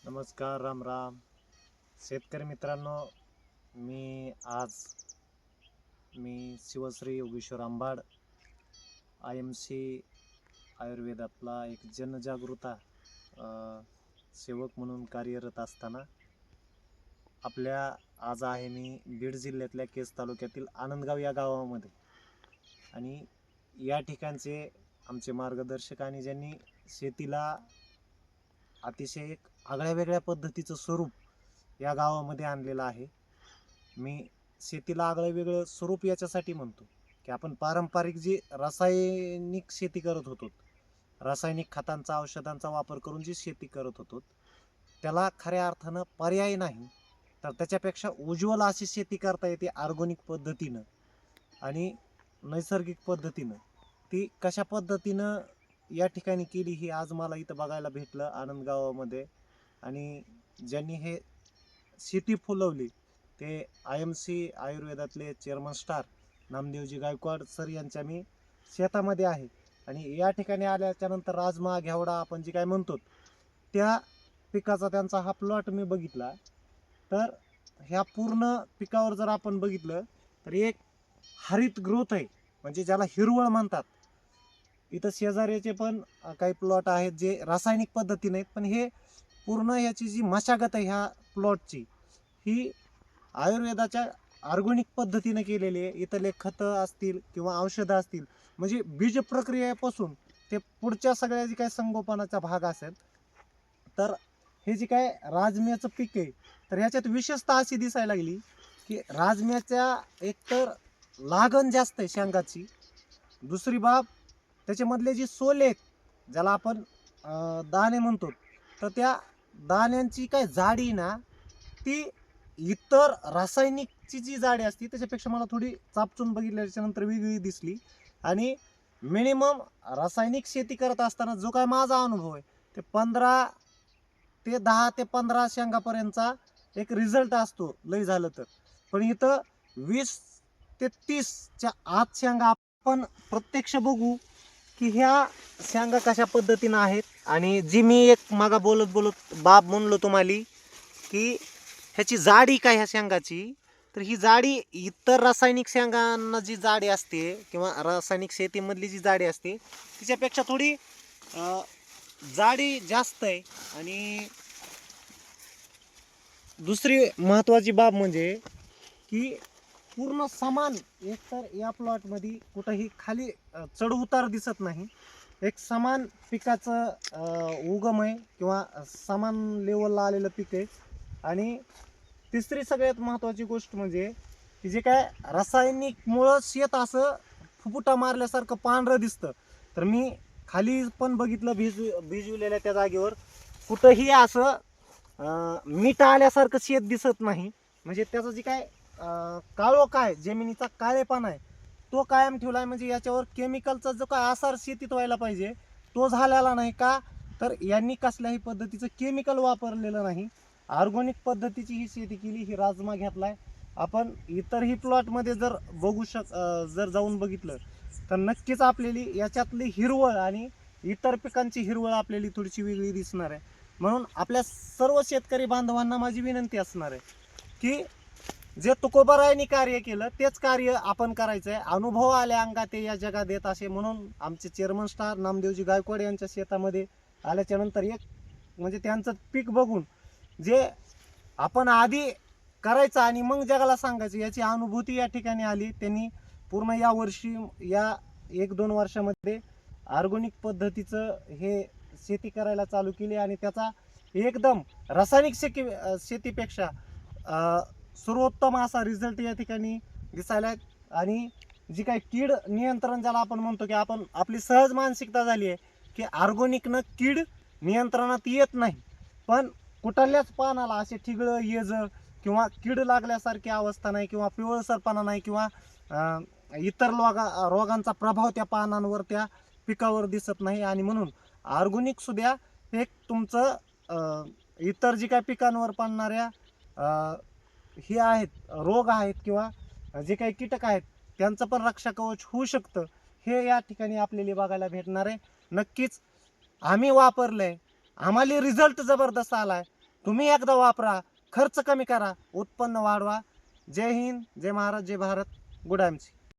नमस्कार, राम राम शेतकरी मित्रांनो. आज मी शिवश्री योगेश्वर आंबाड, IMC आयुर्वेदातला एक जनजागृता सेवक म्हणून कार्यरत असताना आज आहे मी बीड जिल्ह्यातल्या केज तालुक्यातील आनंदगाव या गावामध्ये. आणि या ठिकाणचे आमचे मार्गदर्शक आणि ज्यांनी शेतीला अतिशय एक आगळ्या वेगळ्या पद्धतीचं स्वरूप या गावामध्ये आणलेलं आहे. मी शेतीला आगळं वेगळं स्वरूप याच्यासाठी म्हणतो की आपण पारंपरिक जी रासायनिक शेती करत होतो, रासायनिक खतांचा औषधांचा वापर करून जी शेती करत होतो, त्याला खऱ्या अर्थानं पर्याय नाही. तर त्याच्यापेक्षा उज्ज्वल अशी शेती करता येते ऑर्गॅनिक पद्धतीनं आणि नैसर्गिक पद्धतीनं. ती कशा पद्धतीनं या ठिकाणी केली ही आज मला इथं बघायला भेटलं आनंदगावामध्ये. आणि ज्यांनी हे शेती फुलवली ते IMC आयुर्वेदातले chairman star नामदेवजी Gaikwad sir यांच्या मी शेतामध्ये आहे. आणि या ठिकाणी आल्याच्या नंतर राजमा घेवडा आपण जे काय म्हणतो त्या पिकाचा त्यांचा हा प्लॉट मी बघितला. तर ह्या पूर्ण पिकावर जर आपण बघितलं तर एक हरित ग्रोथ आहे, म्हणजे ज्याला हिरवळ म्हणतात. इथं शेजाऱ्याचे पण काही प्लॉट आहेत जे रासायनिक पद्धतीने आहेत, पण हे पूर्ण याची जी मशागत आहे ह्या प्लॉटची ही आयुर्वेदाच्या ऑर्गॅनिक पद्धतीने केलेली आहे. इथले खतं असतील किंवा औषधं असतील, म्हणजे बीज प्रक्रियेपासून ते पुढच्या सगळ्या जे काही संगोपनाचा भाग असेल. तर हे जे काय राजम्याचं पीक आहे, तर ह्याच्यात विशेषतः अशी दिसायला लागली की राजम्याच्या एकतर लागण जास्त आहे शेंगाची, दुसरी बाब त्याच्यामधले जे सोले आहेत ज्याला आपण दाणे म्हणतो, तर त्या दाण्यांची काय जाडी ना ती इतर रासायनिकची जी जाडी असते त्याच्यापेक्षा मला थोडी चापचून बघितल्याच्या नंतर वेगळी दिसली. आणि मिनिमम रासायनिक शेती करत असताना जो काय माझा अनुभव आहे ते 10 ते 15 शेंगापर्यंतचा एक रिझल्ट असतो लय झालं तर. पण इथं 20 ते 30च्या आत शेंगा आपण प्रत्यक्ष बघू की ह्या शेंगा कशा पद्धतीनं आहेत. आणि जी मी एक मागा बोलत बोलत बाब म्हणलो तुम्हाला की ह्याची जाडी काय ह्या शेंगाची, तर ही जाडी इतर रासायनिक शेंगांना जी जाडी असते किंवा रासायनिक शेतीमधली जी जाडी असते तिच्यापेक्षा थोडी जाडी जास्त आहे. आणि दुसरी महत्त्वाची बाब म्हणजे की पूर्ण समान, एकतर या प्लॉटमध्ये कुठंही खाली चढ उतार दिसत नाही, एक समान पिकाचं उगम आहे किंवा समान लेवलला आलेलं पीक आहे. आणि तिसरी सगळ्यात महत्त्वाची गोष्ट म्हणजे की जे काय रासायनिकमुळं शेत असं फुफुटा मारल्यासारखं पांढरं दिसतं, तर मी खाली पण बघितलं भिजविलेल्या त्या जागेवर कुठंही असं मीठ आल्यासारखं शेत दिसत नाही. म्हणजे त्याचं जे काय काळोख आहे, जमिनीचा काळेपणा आहे तो कायम ठेवला आहे. म्हणजे याच्यावर केमिकलचा जो काय आसार शेतीत व्हायला पाहिजे तो झालेला नाही. का तर यांनी कसल्याही पद्धतीचं केमिकल वापरलेलं नाही, ऑर्गॅनिक पद्धतीची ही शेती केली. ही राजमा घेतलाय आपण. इतरही प्लॉटमध्ये जर जाऊन बघितलं तर नक्कीच आपल्याला याच्यातली हिरवळ आणि इतर पिकांची हिरवळ आपल्याला थोडीशी वेगळी दिसणार आहे. म्हणून आपल्या सर्व शेतकरी बांधवांना माझी विनंती असणार आहे की जे तुकोबारायांनी कार्य केलं तेच कार्य आपण करायचं आहे. अनुभव आले अंगात या जगात येत असे, म्हणून आमचे चेअरमन स्टार नामदेवजी गायकवाड यांच्या शेतामध्ये आल्याच्या नंतर एक म्हणजे त्यांचं पीक बघून जे आपण आधी करायचं आणि मग जगाला सांगायचं याची अनुभूती या ठिकाणी आली. त्यांनी पूर्ण या वर्षी या 1-2 वर्षामध्ये ऑर्गॅनिक पद्धतीचं हे शेती करायला चालू केली आणि त्याचा एकदम रासायनिक शेतीपेक्षा सर्वोत्तम असा रिझल्ट या ठिकाणी दिसायला. आणि जी काही कीड नियंत्रण ज्याला आपण म्हणतो की आपण आपली सहज मानसिकता झाली आहे की ऑर्गॅनिकनं कीड नियंत्रणात येत नाही, पण कुठल्याच पानाला असे ठिगळं येज किंवा कीड लागल्यासारखी अवस्था नाही किंवा पिवळसरपणा नाही किंवा इतर रोगांचा प्रभाव त्या पानांवर त्या पिकावर दिसत नाही. आणि म्हणून ऑर्गॅनिक सुद्धा एक तुमचं इतर जी काही पिकांवर पडणाऱ्या हे आहेत रोग आहेत किंवा जे काही कीटक आहेत त्यांचं पण रक्षा कवच होऊ शकतं, हे या ठिकाणी आपल्याला बघायला भेटणार आहे. नक्कीच आम्ही वापरलंय, आम्हाला रिझल्ट जबरदस्त आलाय. तुम्ही एकदा वापरा, खर्च कमी करा, उत्पन्न वाढवा. जय हिंद, जय महाराज, जय भारत. गुड आमची.